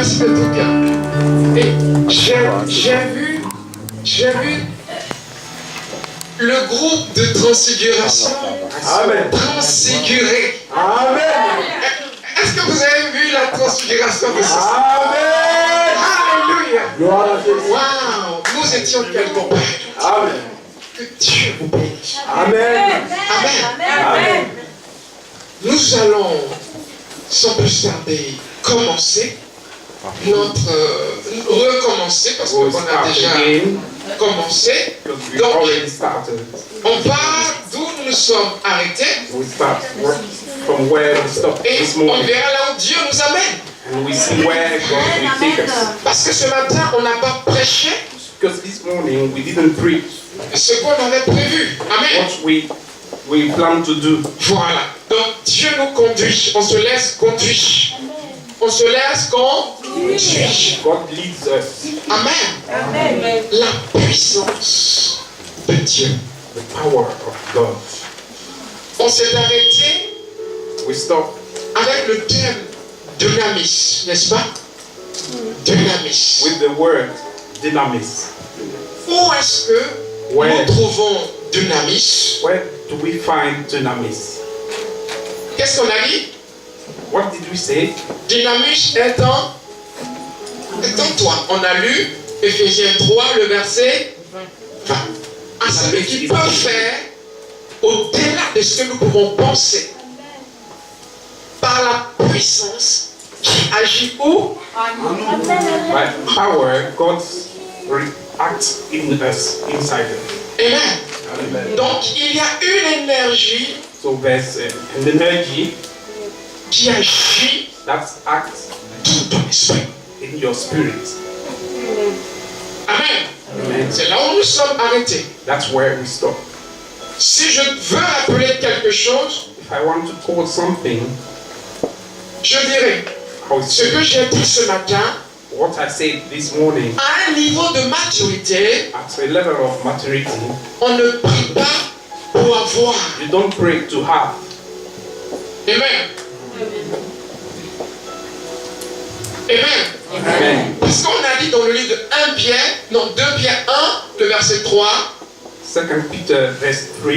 remercie de tout cœur. Et j'ai vu le groupe de transfiguration. Amen. Transfiguré. Amen. Est-ce que vous avez vu la transfiguration de ce soir? Amen. Alléluia. Gloire à Jésus. Waouh. Nous étions quelque part. Amen. Que Dieu vous bénisse. Amen. Amen. Amen. Nous allons, sans plus tarder, commencer recommencer parce qu'on a déjà commencé. Donc, on part d'où nous nous sommes arrêtés. We start from where we stopped Et this on morning. verra là où Dieu nous amène. And we see where God will take us. Parce que ce matin, on n'a pas prêché Because this morning we didn't preach ce qu'on avait prévu. Amen. what we planned to do. Voilà. Donc Dieu nous conduit. On se laisse conduire. On se laisse conduire. God leads us. Amen. La puissance de Dieu. The power of God. On s'est arrêté We stop avec le thème dynamis, n'est-ce pas? Dynamis. with the word dynamis. Où est-ce que Where? nous trouvons dynamis? Where do we find dynamis? Qu'est-ce qu'on a dit? What did we say? Dynamis est en toi. On a lu Éphésiens 3, le verset 20. À celui qui peut faire au-delà de ce que nous pouvons penser. Par la puissance qui agit où? By power, God acts in us, inside us. Amen. Amen. Donc il y a une énergie So there's an energy qui agit that acts dans ton esprit. in your spirit. Amen. Amen. C'est là où nous sommes arrêtés. That's where we stop. Si je veux rappeler quelque chose, If I want to call something, je dirais how ce it's que j'ai dit ce matin what I said this morning, à un niveau de maturité. at a level of maturity, On ne prie pas pour avoir. you don't pray to have. Amen. Amen. Amen. Parce qu'on a dit dans le livre de 2 Pierre 1, le verset 3, 2 Peter verse 3,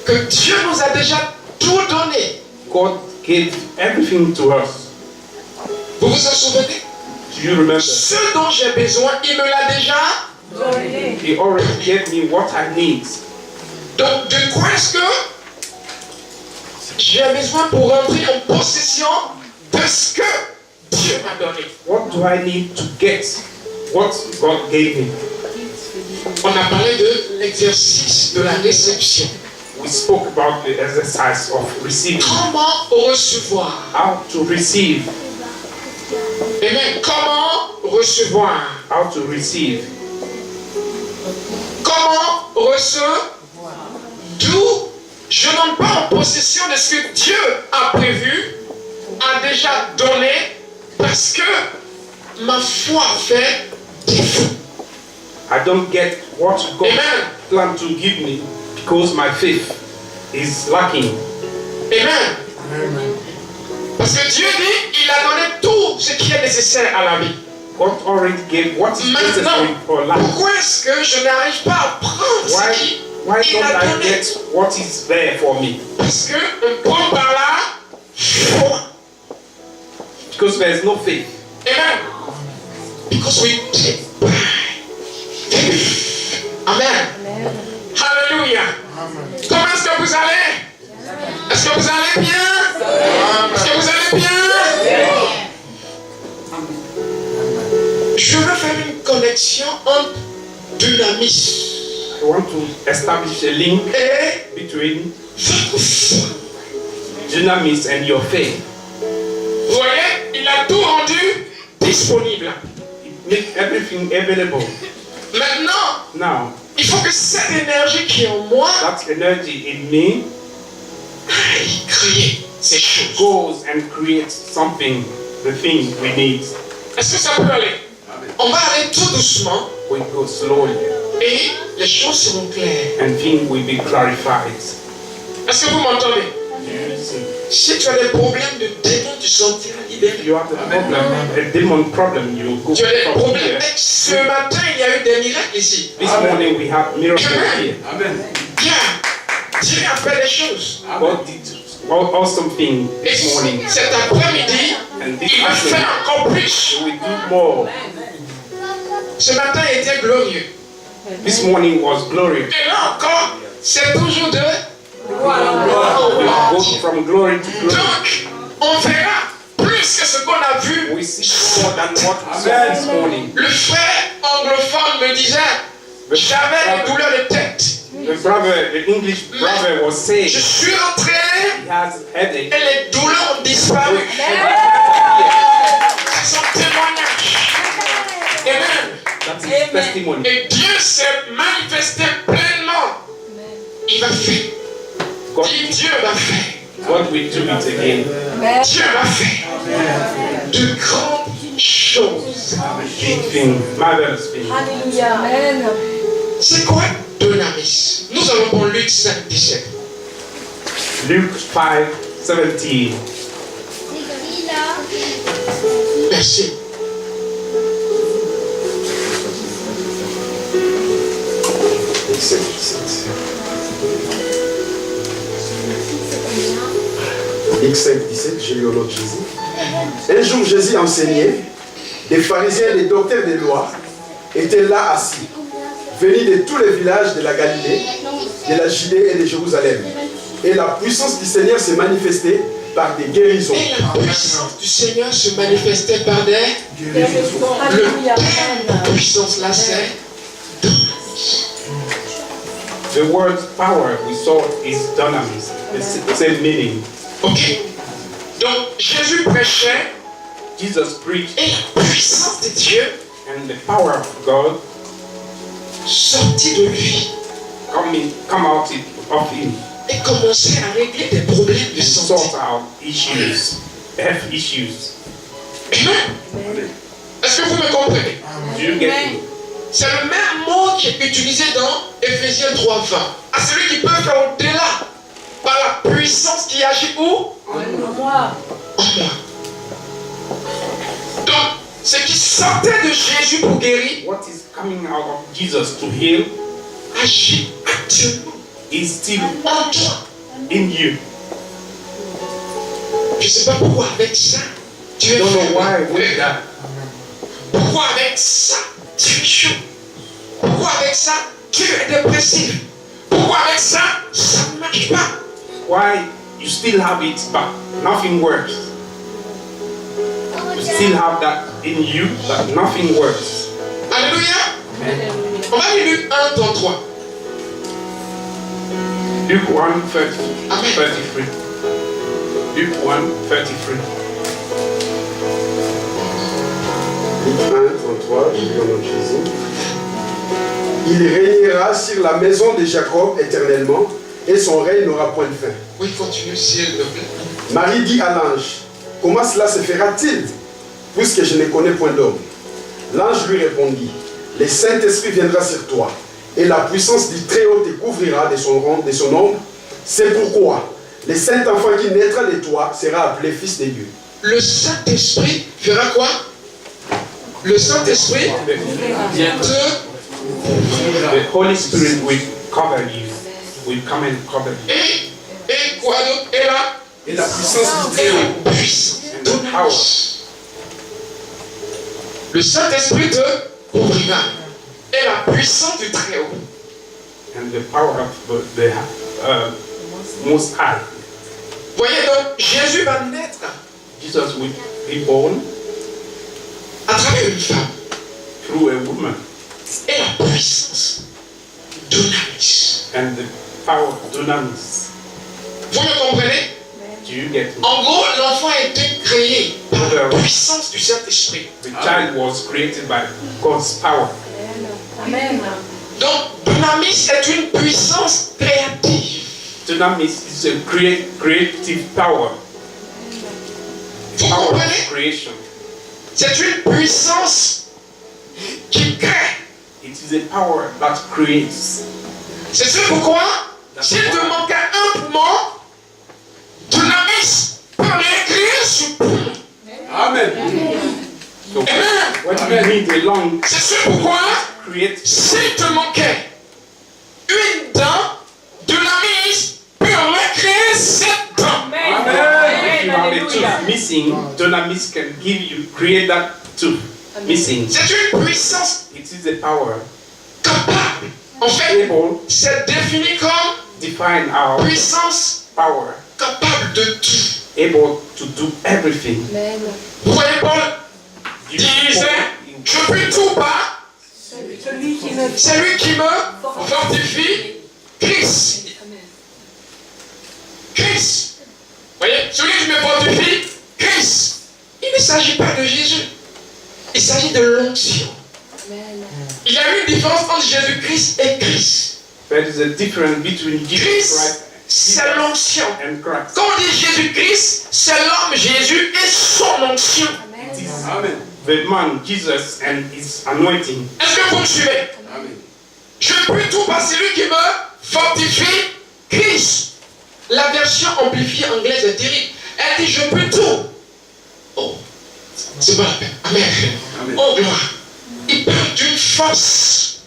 que Dieu nous a déjà tout donné. God gave everything to us. Vous vous en souvenez? Do you remember? Ce dont j'ai besoin, il me l'a déjà. He already gave me what I need. Donc, de quoi est-ce que j'ai besoin pour rentrer en possession de ce que Dieu m'a donné? What do I need to get what God gave me? On a parlé de l'exercice de la réception. We spoke about the exercise of receiving. Comment recevoir? How to receive. Amen. Comment recevoir? How to receive. Comment recevoir? D'où je n'entre pas en possession de ce que Dieu a prévu, a déjà donné, parce que ma foi fait défaut. I don't get what God Amen. planned to give me because my faith is lacking. Amen. Parce que Dieu dit, il a donné tout ce qui est nécessaire à la vie. God already gave what is necessary Maintenant, for life. pourquoi est-ce que je n'arrive pas à prendre ce qui Why il don't a I donné? get what is there for me? Parce qu'on prend par là foi. Because there is no faith. Amen. Because we take by faith. Amen. Hallelujah. Comment est-ce que vous allez? Est-ce que vous allez bien? Est-ce que vous allez bien? Je veux faire une connexion entre dynamisme I want to establish a link et between votre foi. dynamis and your faith. Vous voyez, il a tout rendu disponible. It makes everything available. Maintenant, Now, il faut que cette énergie qui est en moi that energy in me aille créer ces choses. goes and creates something, the thing we need. Est-ce que ça peut aller? On va aller tout doucement We go slowly et les choses seront claires. and things will be clarified. Est-ce que vous m'entendez? Si tu as des problèmes de démons, tu sentiras libéré. You have the problem, a demon problem, you go Tu as des from problèmes. here. Ce matin, il y a eu des miracles ici. This morning we have miracles here. Dieu a fait des choses. God did awesome thing Et this morning. cet après-midi, And this il va faire afternoon, encore plus. we will do more. Ce matin était glorieux. This morning was glorious. Et là encore, c'est toujours de... We go from glory to glory. Donc, on verra plus que ce qu'on a vu. We see more than what we saw this morning. Le frère anglophone me disait, j'avais des douleurs de tête. The English brother was saying Je suis rentré he has headache. et les douleurs ont disparu. C'est son témoignage. Amen. That's his testimony. Et Dieu s'est manifesté pleinement. Il va faire. God, Dis, Dieu va faire. God will do it again. Dieu va faire de grandes choses. Big thing, marvelous thing. Amen. C'est quoi Dunamis? Nous allons pour Luc 5, 17. Luke 5:17. Merci. Luc 5, 17, j'ai lu au nom de Jésus. Un jour, Jésus enseignait. Des pharisiens et des docteurs des lois étaient là assis, venus de tous les villages de la Galilée, de la Judée et de Jérusalem. Et la puissance du Seigneur s'est manifestée par des guérisons. Et la puissance du Seigneur se manifestait par des guérisons. Le terme de puissance là, c'est Dunamis. The word power we saw is dunamis. It's the same meaning. Ok. Donc Jésus prêchait Jesus preached et la puissance de Dieu and the power of God sortit de lui come out of him et commençait à régler des problèmes de and santé. sort out issues, health issues. Amen. Est-ce que vous me comprenez? Do you get me? C'est le même mot qui est utilisé dans Éphésiens 3:20. À celui qui peut faire au-delà par la puissance qui agit où? En moi. Donc, ce qui sortait de Jésus pour guérir What is coming out of Jesus to heal agit actuellement is still en toi. in you. Je ne sais pas pourquoi avec ça tu I es don't know why faible. with that. Pourquoi avec ça tu es chaud? Pourquoi avec ça tu es dépressif? Pourquoi avec ça ça ne marche pas? Why you still have it but nothing works. You still have that in you but nothing works. Alléluia. On va lire Luc 1:33. Luke 1:33. Amen. Luke 1:33. Luc 1, 33, j'ai lu au nom de Jésus. Il régnera sur la maison de Jacob éternellement, et son règne n'aura point de fin. Oui, continue s'il te plaît. Marie dit à l'ange, comment cela se fera-t-il, puisque je ne connais point d'homme? L'ange lui répondit, le Saint-Esprit viendra sur toi, et la puissance du Très-Haut te couvrira de son ombre. C'est pourquoi le Saint-Enfant qui naîtra de toi sera appelé Fils de Dieu. Le Saint-Esprit fera quoi? Le Saint-Esprit te... The Holy Spirit will cover you. Will come and cover you. Et quoi d'autre? Et là? Et la puissance du Et Très-Haut. la puissance And de the power. Le Saint-Esprit te couvrira. Et la puissance du Très-Haut. And the power of the Most High. Voyez donc, Jésus va naître Jesus will be born à travers une femme. through a woman. Et la puissance Dunamis. And the power of dunamis. Vous me comprenez? Do you get it? En gros, l'enfant a été créé par la puissance du Saint-Esprit. The child was created by God's power. Amen. Donc, Dunamis est une puissance créative. Dunamis is a creative power. Vous Power comprenez? of creation. C'est une puissance qui crée. It is a power that creates. C'est ce pourquoi, s'il te manquait un poumon, Amen. So when you need a long C'est ce pourquoi, create, s'il te manquait une dent, Dunamis peut recréer cette dent. if you have a tooth missing, Dunamis can give you, create that tooth missing. C'est une puissance It is a power capable. En fait, able, c'est défini comme define our puissance power, capable de tout. able to do everything. Amen. Vous voyez, Paul You disait, je puis tout par Celui qui me celui qui me fortifie, Christ. Christ. Vous voyez, celui qui me fortifie, Christ. Il ne s'agit pas de Jésus. Il s'agit de l'onction. Amen. Il y a une différence entre Jésus-Christ et Christ. There is a difference between Jesus Christ, Christ c'est l'onction. and Christ. Quand on dit Jésus-Christ, c'est l'homme Jésus et son onction. It is Amen. the man Jesus and his anointing. Est-ce que vous me suivez? Amen. Je puis tout par celui qui me fortifie, Christ. La version amplifiée anglaise est terrible. Elle dit je peux tout. Oh, c'est pas la peine. Amen. Amen. Oh gloire. Il parle d'une force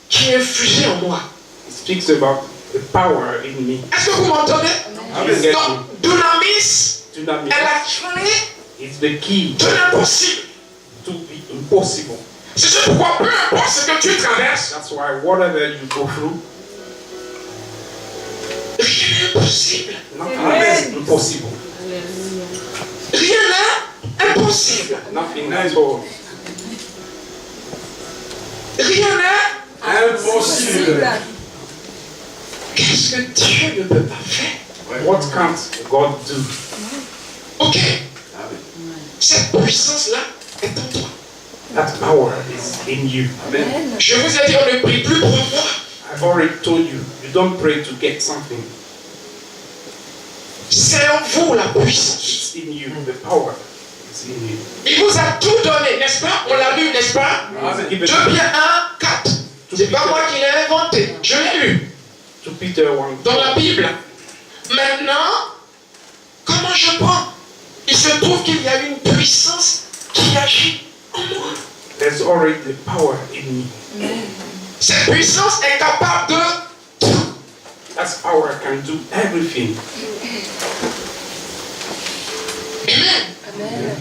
qui est infusée en moi. It speaks about the power in me. Est-ce que vous m'entendez? You get me? Donc, Dunamis Dunamis est la clé is the key de l'impossible. to be impossible. C'est ce pourquoi peu importe ce que tu traverses, That's why whatever you go through, rien n'est impossible. nothing is impossible. Rien n'est impossible. Nothing at all. Rien n'est. Impossible. Qu'est-ce que Dieu ne peut pas faire? What can't God do? Ok, Amen. cette puissance-là est en toi. That power is in you. Amen. Je vous ai dit, on ne prie plus pour avoir. I've already told you, you don't pray to get something. C'est en vous la puissance. It's in you. The power is in you. Il vous a tout donné, n'est-ce pas? On l'a lu, n'est-ce pas? It's 2 given Pierre 1, 4. C'est pas moi qui l'ai inventé. Je l'ai lu to Peter 1. dans la Bible. Maintenant, comment je prends? Il se trouve qu'il y a une puissance qui agit en moi. There's already the power in me. Cette puissance est capable de tout. That power can do everything. Amen. Amen.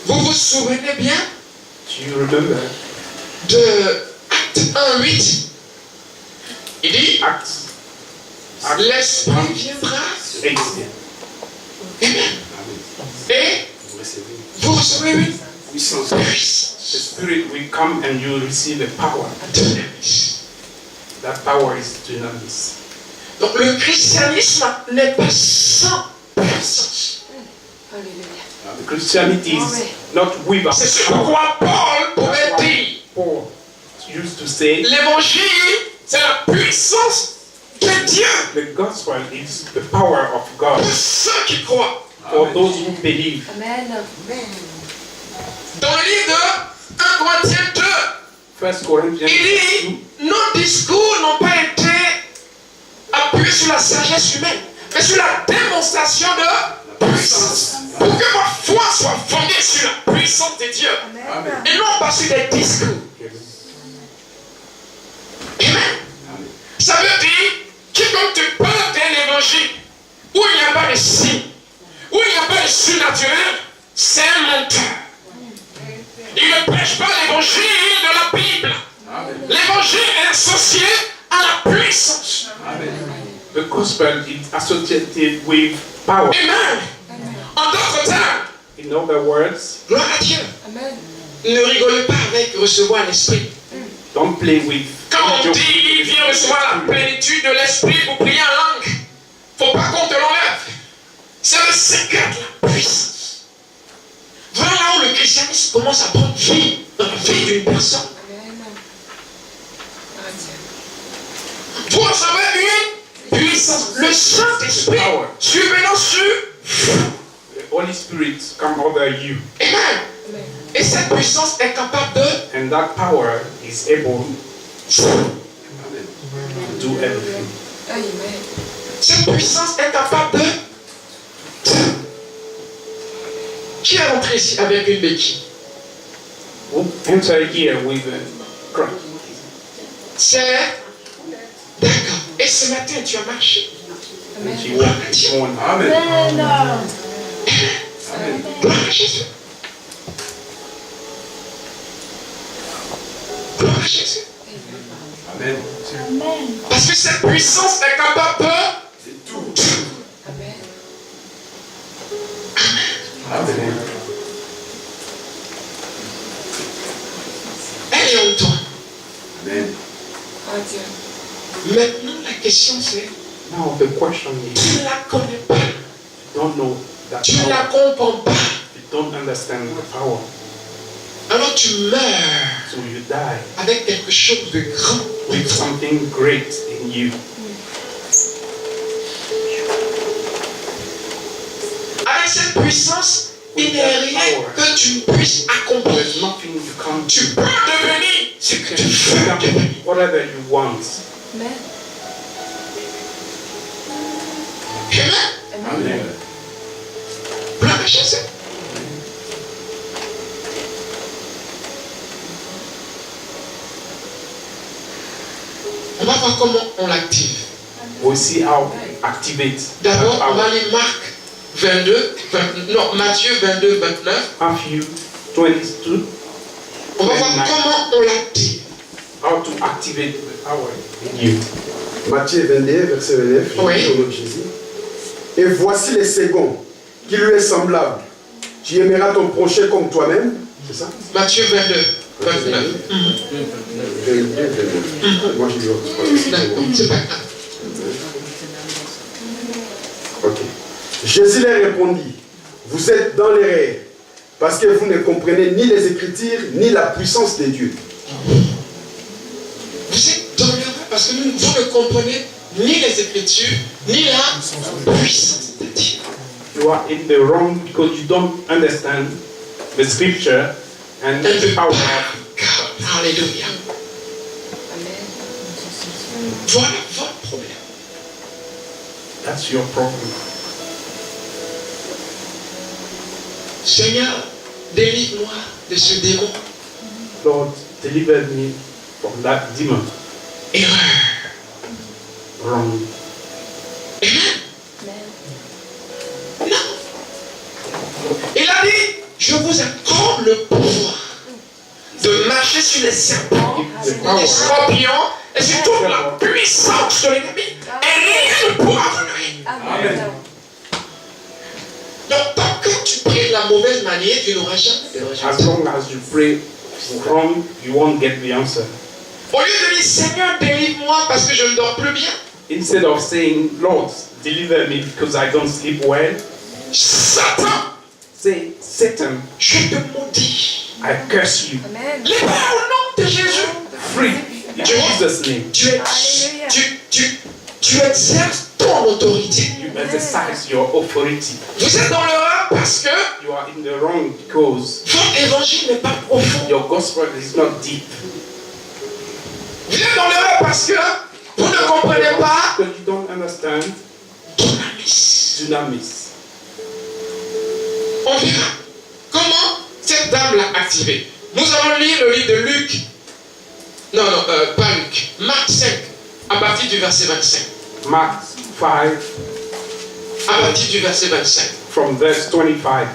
Vous vous souvenez bien Do you remember de Acte 1, 8? Il dit, Acts l'Esprit viendra. 8? Amen. Et Vous recevez vous recevez une puissance. puissance. The Spirit will come and you will receive the power. Dynamis. That power is dynamis. Donc le christianisme n'est pas sans puissance. Alléluia. Christianity is not without C'est ce power. pourquoi Paul pouvait That's why dire, Paul used to say, l'évangile, c'est la puissance de Dieu the gospel is the power of God pour ceux qui croient. for those who believe. Amen. Dans le livre de 1 Corinthiens 2, 1 Corinthians il dit, nos discours n'ont pas été appuyés sur la sagesse humaine, mais sur la démonstration de puissance. Pour que votre foi soit fondée sur la puissance de Dieu. Amen. Et non pas sur des discours. 2. Amen. Ça veut dire, quiconque te parle d'un évangile où il n'y a pas de signe, où il n'y a pas de surnaturel, c'est un menteur. Il ne prêche pas l'évangile de la Bible. L'évangile est associé à la puissance. The gospel is associated with power. Amen. En d'autres termes, In other words, gloire à Dieu. Amen. Ne rigolez pas avec recevoir l'esprit. don't play with. Quand on dit viens recevoir la plénitude de l'esprit pour prier en langue, faut pas qu'on te l'enlève. C'est le secret de la puissance. Voilà là où le christianisme commence à prendre vie dans la vie d'une personne. Amen. Vous recevez une puissance. Le Saint-Esprit survenant sur vous. The Holy Spirit come over you, Amen. Et cette puissance est capable de and that power is able to do everything. Amen. Cette puissance est capable de Qui est rentré ici avec une béquille? Who enter here with a crutch? C'est... D'accord. Et ce matin, tu as marché. And she walked this morning. Amen. Gloire à Jésus. Gloire à Jésus. Amen. Parce que cette puissance est capable de... C'est tout. Amen. Amen. Elle est en toi. Amen. Oh Dieu. Maintenant, la question c'est, Now the question is, tu ne la connais pas. you don't know that Tu ne la power. comprends pas. You don't understand the power. Alors tu meurs So you die avec quelque chose de grand. with something great in you. Avec cette puissance, il n'y a rien que tu ne puisses accomplir. There's nothing you can't Tu do. peux devenir ce que tu veux Become devenir. whatever you want. Amen. Amen. Amen. Gloire à Jésus. On va voir comment on l'active. We'll see how activate that D'abord, on va power. aller Marc 22, non, Matthieu 22, 29. Matthew 22, On va voir comment on l'active. how to activate the power in you. Matthieu 22, verset 29, Oui. Jésus au nom de Jésus. Et voici les seconds qui lui est semblable. Tu aimeras ton prochain comme toi-même. C'est ça? Matthieu 22, 29. 22, 29. Moi, je dis autre. D'accord, c'est pas grave. Ok. Jésus leur répondit, vous êtes dans l'erreur, parce que vous ne comprenez ni les Écritures, ni la puissance de Dieu. Vous êtes dans l'erreur parce que vous ne comprenez ni les Écritures, ni la puissance de Dieu. You are in the wrong because you don't understand the scripture and And the the power power of of God. Alléluia. Amen. Voilà votre problème. that's your problem. Seigneur, délivre-moi de ce démon. Lord, deliver me from that demon. Erreur. Wrong. Amen. Amen. Non. Il a dit, je vous accorde le pouvoir de marcher sur les serpents, les scorpions et sur toute la puissance de l'ennemi. Et rien ne pourra vous nuire. Amen. Donc, tant que tu pries de la mauvaise manière, tu n'auras jamais de As résultat. long as you pray wrong, you won't get the answer. Au lieu de dire, Seigneur, délivre-moi parce que je ne dors plus bien, Instead of saying, Lord, deliver me because I don't sleep well, Satan, say, Satan, je te maudis. I curse you. Amen. Libère au nom de Jésus. Free in Jesus' name. Tu exerces ton autorité. You exercise your authority. Vous êtes dans l'erreur parce que You are in the wrong because votre évangile n'est pas profond. your gospel is not deep. Vous êtes dans l'erreur parce que vous ne comprenez pas Because you don't understand dunamis. dunamis. On verra comment cette dame l'a activé. Nous allons lire le livre de Luc. Non, pas Luc. Marc 5, à partir du verset 25. Mark 5 À partir du verset 25. from verse 25.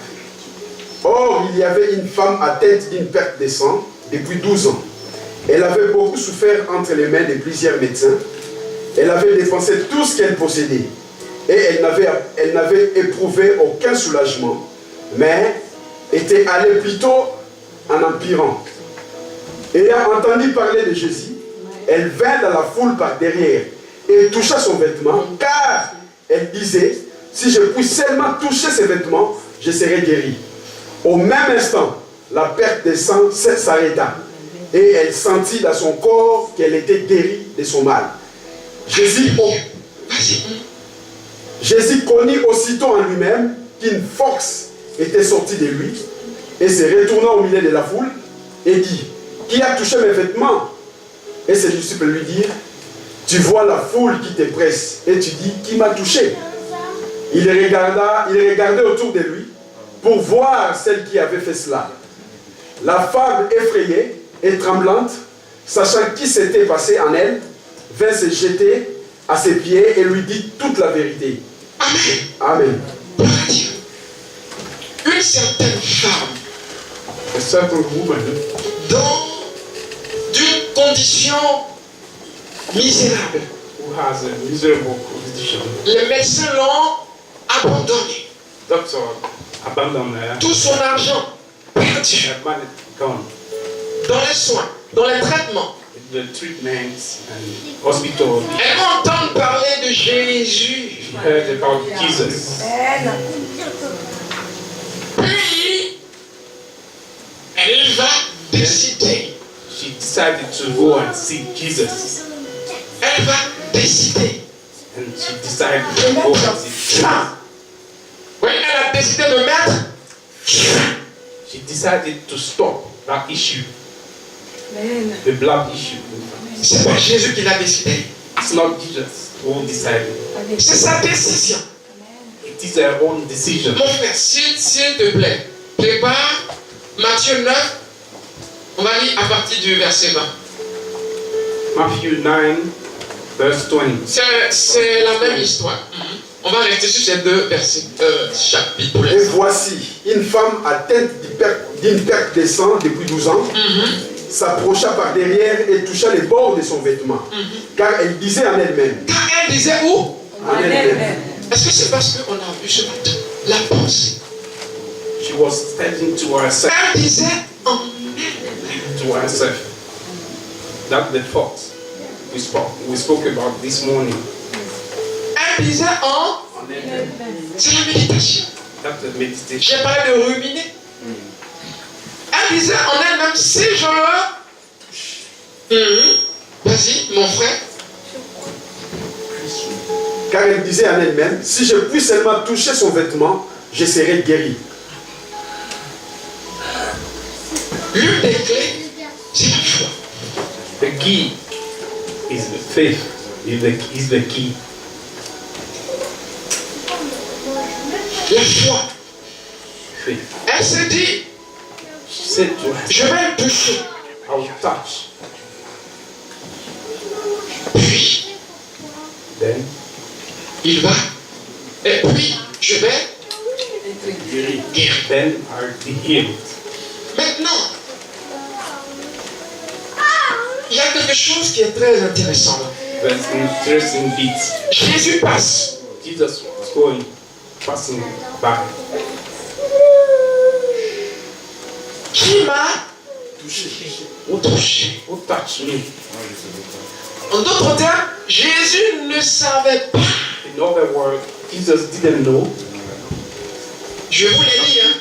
Or, il y avait une femme atteinte d'une perte de sang depuis 12 ans. Elle avait beaucoup souffert entre les mains de plusieurs médecins. Elle avait dépensé tout ce qu'elle possédait. Et elle n'avait éprouvé aucun soulagement, mais était allée plutôt en empirant. Ayant entendu parler de Jésus, elle vint dans la foule par derrière et toucha son vêtement, car elle disait, si je puis seulement toucher ses vêtements, je serai guérie. Au même instant, la perte de sang s'arrêta et elle sentit dans son corps qu'elle était guérie de son mal. Jésus connut aussitôt en lui-même qu'une force était sortie de lui et se retourna au milieu de la foule et dit, qui a touché mes vêtements? Et ses disciples lui dirent, tu vois la foule qui te presse et tu dis, qui m'a touché? Il regardait autour de lui pour voir celle qui avait fait cela. La femme effrayée et tremblante, sachant qui s'était passé en elle, vint se jeter à ses pieds et lui dit toute la vérité. Amen. Amen. Gloire à Dieu. Une certaine femme A certain woman dans d'une condition misérable. who has a miserable condition, Les médecins l'ont abandonné. doctor abandoned her, Tout son argent perdu her money gone, dans les soins, dans les traitements. the treatments and hospital. Elle va entendre parler de Jésus. She heard about Jesus. Puis, elle va décider. She decided to go and see Jesus, Elle va décider. and she decided to go and see Jesus. Oui, elle a décidé de mettre. She decided to stop that issue, Amen. the blood issue. C'est pas Jésus qui l'a décidé. It's not Jesus who decided. C'est sa décision. It is her own decision. Mon frère, s'il te plaît, prépare Matthieu 9. On va lire à partir du verset 20. Matthew 9, verse 20. C'est la même histoire. On va rester sur ces deux versets, chapitres. pour Et l'instant. voici, une femme atteinte d'une perte de sang depuis 12 ans s'approcha par derrière et toucha les bords de son vêtement. Car elle disait en elle-même. Car elle disait où? En elle-même. Est-ce que c'est parce qu'on a vu ce matin la pensée? She was telling to herself, Elle disait en elle. to herself, that the thought we spoke about this morning. Elle disait en. C'est la méditation. That's the meditation. J'ai parlé de ruminer. Elle disait en elle-même, si je le. Vas-y, mon frère. Car elle disait en elle-même, si je puis seulement toucher son vêtement, je serai guéri. L'une des clés, c'est la foi. The key is the faith. Is the key. La foi. Faith. Elle s'est dit, She said to herself, je vais le toucher. I will touch. Puis, Then il va. Et puis, je vais guérir. then I'll be healed. Maintenant, il y a quelque chose qui est très intéressant là. That's an interesting bit. Jésus passe. Jesus was going, passing by. Qui m'a Who touché? Who touched me? En d'autres termes, Jésus ne savait pas. In other words, Jesus didn't know Je vous l'ai dit, hein.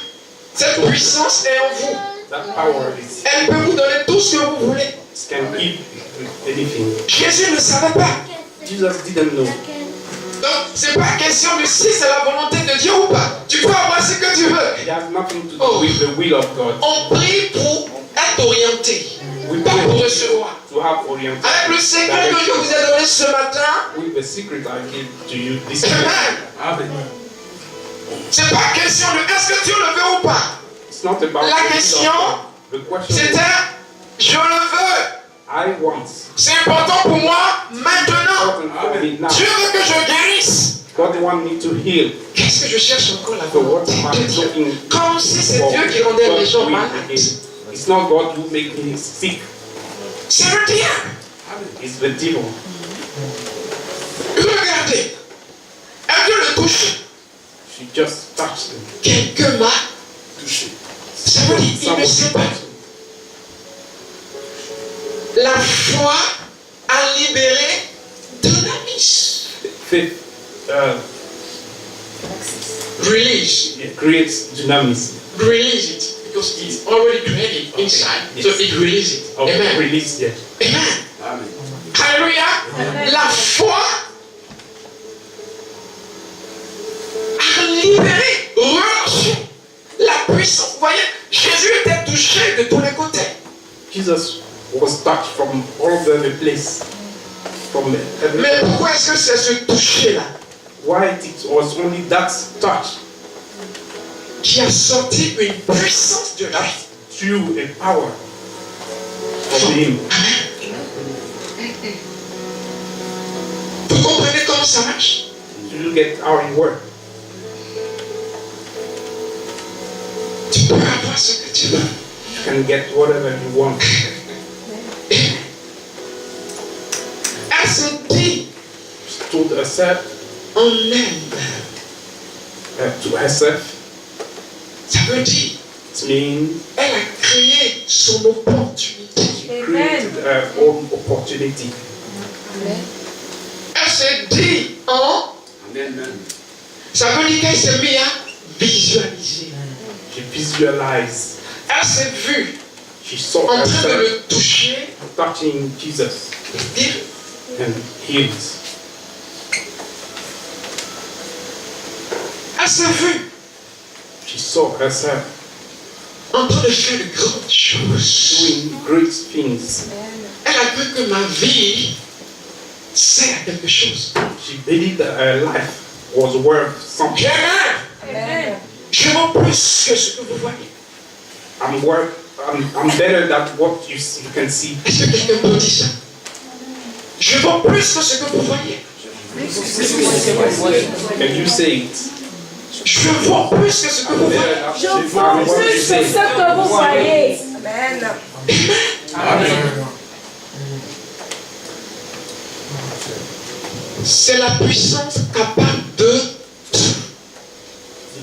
Cette puissance est en vous. that power is Elle peut vous donner tout ce que vous voulez. can give anything. Jésus ne savait pas. Jesus didn't know. Donc, c'est pas question de si c'est la volonté de Dieu ou pas. Tu peux avoir ce que tu veux. It has nothing to do with the will of God. On prie pour être orienté, We pas pour pray recevoir. to have orientation. Avec le secret que je vous ai donné ce matin, With the secret I gave to you this Amen. morning. C'est pas question de est-ce que Dieu le veut ou pas. It's not about La the will of question, God. The question is, c'était je le veux. I want. C'est important pour moi maintenant. Important for me now. Dieu veut que je guérisse. God want me to heal. Qu'est-ce que je cherche encore la So what volonté am de I Dieu? looking Comme si c'est for? Dieu qui rendait les God's gens will malades. again. It's not God who make me sick. C'est le diable. It's the devil. Regardez. Elle vient le toucher. She just touched him. Quelqu'un m'a touché. Ça veut dire qu'il ne sait pas. La foi a libéré dynamis. Faith Release. creates dynamism. Release it. Because it's already created inside. So it releases it. Of Amen. release, yeah. Amen. Alléluia. La foi a libéré, relâché la puissance. Vous voyez, Jésus était touché de tous les côtés. Jesus was touched from all over the place. From every. Mais pourquoi est-ce que c'est ce toucher-là? Why it was only that touch? qui a sorti une puissance de lui. Through a power of him. Vous comprenez comment ça marche? You get how it works. Tu peux avoir ce que tu veux. You can get whatever you want. Elle se dit To herself, en elle. to herself, Ça veut dire, it means elle a créé son opportunité. she created her own opportunity. Elle se dit en. Ça veut dire qu'elle s'est mise à visualiser. She visualized, Elle s'est vue she saw en train de herself le toucher touching Jesus et dire and healed. elle s'est vue She saw herself en train de faire de grandes choses. doing great things. Elle a cru que ma vie sert à quelque chose. She believed that her life was worth something. Amen. Je vaux plus que ce que vous voyez. I'm better than what you can see. Est-ce que quelqu'un peut dire ça? Je vaux plus que ce que vous voyez. Can you say it? Je vaux plus que ce que vous voyez. Je vaux plus que ce que vous voyez. Amen. Amen. C'est la puissance capable de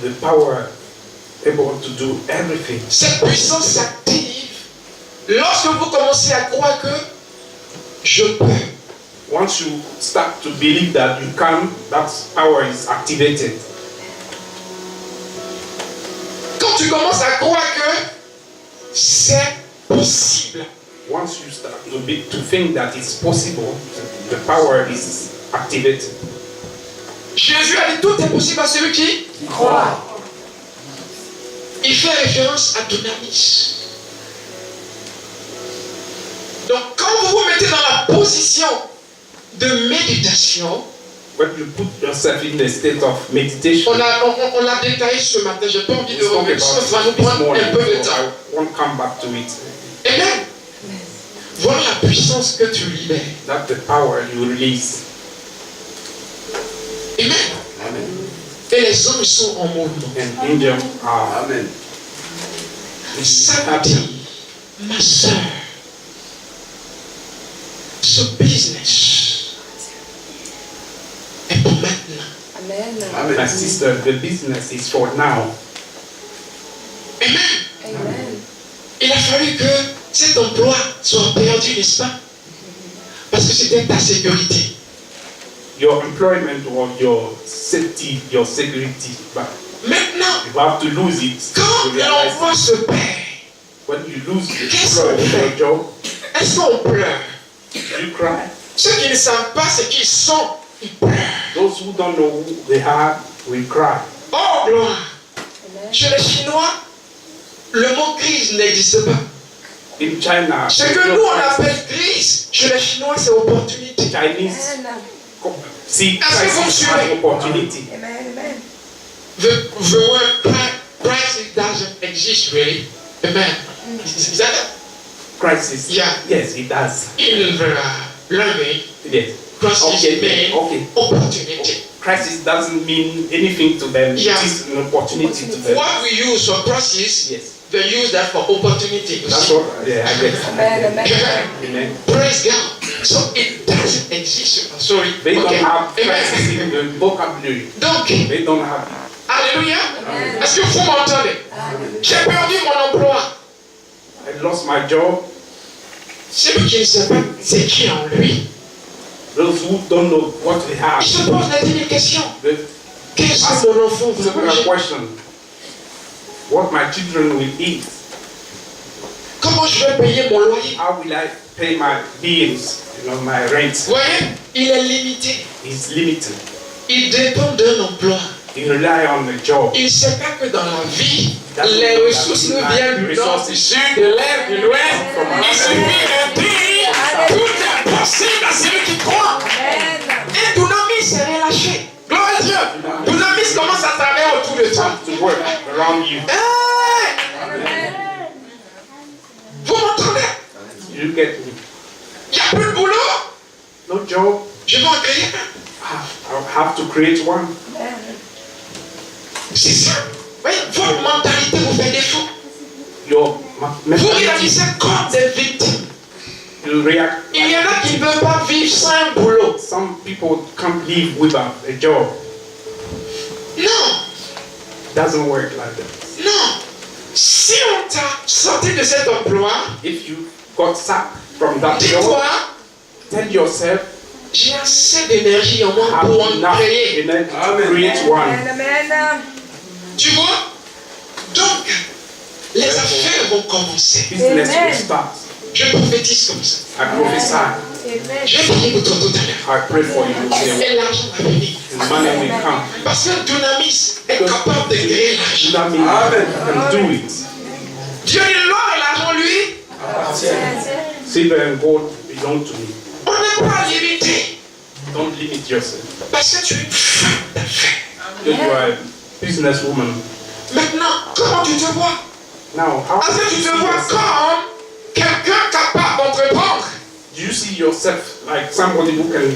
The power able to do everything. cette puissance s'active lorsque vous commencez à croire que je peux. Once you start to believe that you can, that power is activated. Quand tu commences à croire que c'est possible, Once you start to think that it's possible, the power is activated. Jésus a dit tout est possible à celui qui croit. Il fait référence à Dunamis. Donc quand vous vous mettez dans la position de méditation, When you put yourself in the state of meditation, on l'a détaillé ce matin, j'ai pas envie de we spoke revenir, about ça va nous it this prendre morning, un peu de so temps. I won't come back to it. Amen. Voilà la puissance que tu libères. That's the power you release. Amen. Et les hommes sont en mouvement. And angels are. Amen. Samedi, ma soeur, ce business est pour maintenant. Amen. My sister, the business is for now. Amen. Amen. Il a fallu que cet emploi soit perdu, n'est-ce pas? Parce que c'était ta sécurité. Your employment was your safety, your security. But Maintenant, you have to lose it quand to realize l'emploi se perd, when you lose the Qu'est-ce qu'on employment, fait? your job, est-ce qu'on pleure? you cry. Ceux qui ne savent pas ce qu'ils sont, ils pleurent. Those who don't know who they are will cry. Oh, gloire! Amen. Chez les Chinois, le mot crise n'existe pas. In China, Ce que nous on appelle crise, chez les Chinois, c'est opportunité. Chinese Amen. see Est-ce que vous crisis suivez? as opportunity. Amen. Amen. The word crisis doesn't exist really. Amen. Is that it? Crisis. Yeah. Yes, it does. In the language, Yes. crisis means Okay. opportunity. Crisis doesn't mean anything to them. Yeah. It is an opportunity to them. What we use for crisis, Yes. they use that for opportunity. You That's see? what. Yeah, I guess. Amen. Amen. Amen. Praise God. So it doesn't exist. Sorry. They don't Okay. have Amen. crisis in the vocabulary. Donc, They don't have. alléluia. Amen. Est-ce que vous m'entendez? J'ai perdu mon emploi. I lost my job. Celui qui ne sait pas c'est qui en lui, Those who don't know what they have. il se pose la dernière question. The Qu'est-ce que mon enfant va similar manger? question. What my children will eat. Comment je vais payer mon loyer? How will I pay my bills? You know, my rent Vous voyez, il est limité. is limited. Il dépend d'un emploi. You rely on the job. Il ne sait pas que dans la vie, les ressources nous viennent du nord, du sud, de l'est, de l'ouest. Il suffit de dire, tout est possible à celui qui croit. Amen. Et Dunamis est relâché. Gloire à Dieu. Dunamis commence à travailler autour de toi. to work around you. Vous m'entendez? You get me? Il n'y a plus de boulot. No job. Je vais en créer un. I'll have to create one. C'est ça. Voyez, votre mentalité vous fait défaut. Your Vous mentality, réalisez comme des victimes. you react. Il y en a qui ne veulent pas vivre sans un boulot. Some people can't live without a job. Non, Doesn't work like that. non. Si on t'a sorti de cet emploi, If you got sacked from that job, dis-toi, tell yourself, j'ai assez d'énergie en moi have pour en enough créer. energy to create one. Tu vois? Donc, les affaires vont commencer. Business Amen. will start. Je prophétise comme ça. I prophesy. Je vais prier pour toi tout à l'heure. I pray for you. Et l'argent va venir. The money will come. Parce que Dunamis est capable de créer l'argent. That means you can do it. Dieu dit l'or et l'argent, lui, Silver and gold belong to me. on n'est pas limité. Don't limit yourself. Parce que tu es une femme d'affaires. You are a businesswoman. Maintenant, comment tu te vois? Now, how Est-ce do que tu you te see vois yourself? comme quelqu'un capable d'entreprendre? Do you see yourself like somebody who can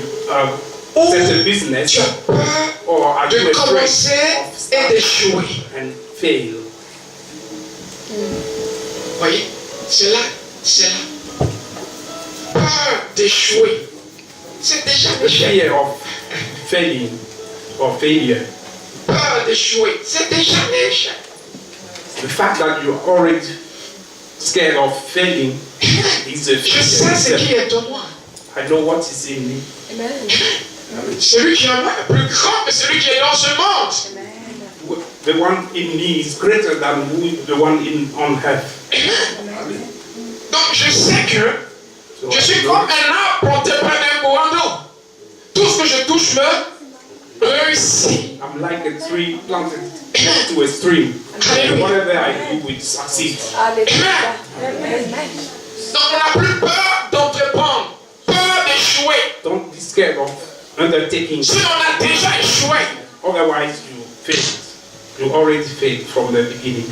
set a business, Tu as peur or are you de afraid commencer of et starting d'échouer. and fail? Voyez, c'est là. Peur d'échouer. C'est déjà The l'échec. fear of failing or failure. Peur d'échouer. C'est déjà l'échec. The fact that you're already scared of failing is a Je sais ce fear. qui est en moi. I know what is in me. Celui qui est en moi est plus grand que celui qui est dans ce monde. The one in me is greater than the one on earth. Donc je sais que So je suis I comme know un arbre planté près d'un courant d'eau. Tout ce que je touche me réussit. I'm like a tree planted to a stream. And whatever I do, it succeeds. Donc on n'a plus peur d'entreprendre, peur d'échouer. Don't be scared of undertaking. Si on a déjà échoué, Otherwise, you failed. You already failed from the beginning.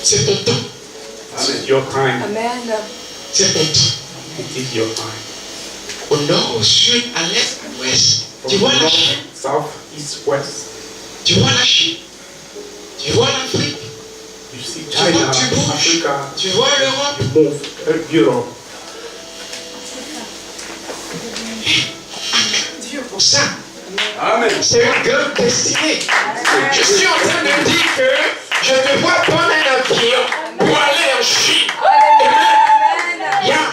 c'est ton temps. It's your time. C'est ton temps. It is your time. Au nord, au sud, à l'est, à l'ouest. Tu vois la Chine, South, east, west. tu vois la Chine, tu vois l'Afrique, You see Tu vois, China, tu bouges. Africa, tu vois l'Europe. you move, Europe. Dieu pour ça. Amen. C'est une grande destinée. Je suis en train de dire que je te vois prendre un avion pour aller en Chine. Yeah.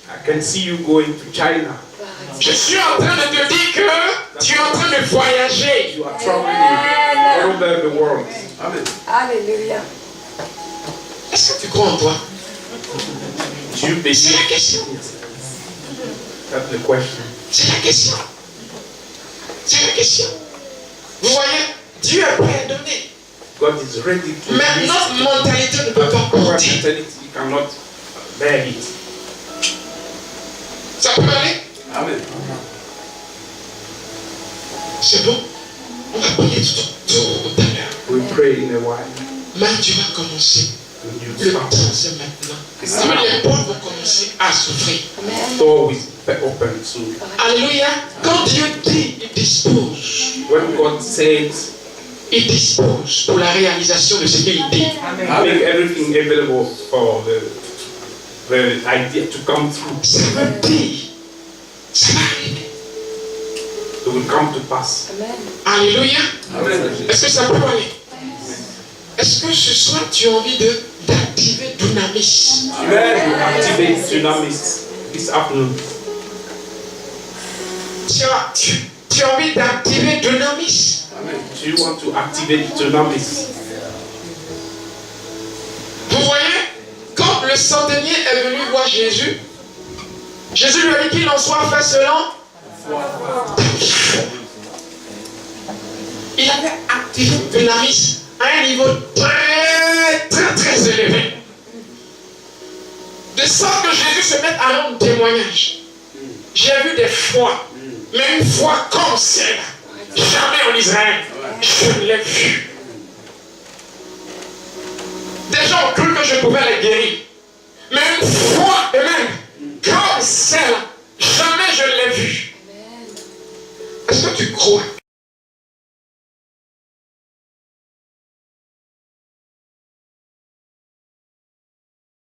I can see you going to China. Je suis en train de te dire que tu es en train de voyager. You are traveling all over the world. Amen. Alléluia. Est-ce que tu crois en toi? Do you C'est believe? la question. That's the question. C'est la question. C'est la question. Vous voyez, Dieu est prêt à donner. God is ready to Mais release notre mentalité ne peut pas our porter. mentality cannot bear it. Ça peut aller? Amen. C'est bon? On va prier tout à l'heure. We pray in a while. Mais tu vas commencer. And you Le start. temps, c'est maintenant. Les portes vont commencer à s'ouvrir. Door will be open soon. Alléluia. Quand Dieu dit, il dispose. When God says, Il dispose pour la réalisation de ce qu'il dit. make everything available for the idea to come through, Ça veut dire, ça va arriver. it will come to pass. Alléluia. Amen. Est-ce que ça peut aller? Est-ce que ce soir tu as envie d'activer Dunamis? Amen. Activate Dunamis this afternoon. Tu as envie d'activer Dunamis? Do you want to activate Dunamis? Vous voyez, quand le centenier est venu voir Jésus, Jésus lui a dit qu'il en soit fait selon. Il avait activé Dunamis à un niveau très élevé. De sorte que Jésus se mette à rendre témoignage. J'ai vu des foi, mais une foi comme celle-là. Jamais en Israël. Je ne l'ai vu. Des gens ont cru que je pouvais les guérir. Mais une fois et même, comme celle-là, jamais je ne l'ai vu. Est-ce que tu crois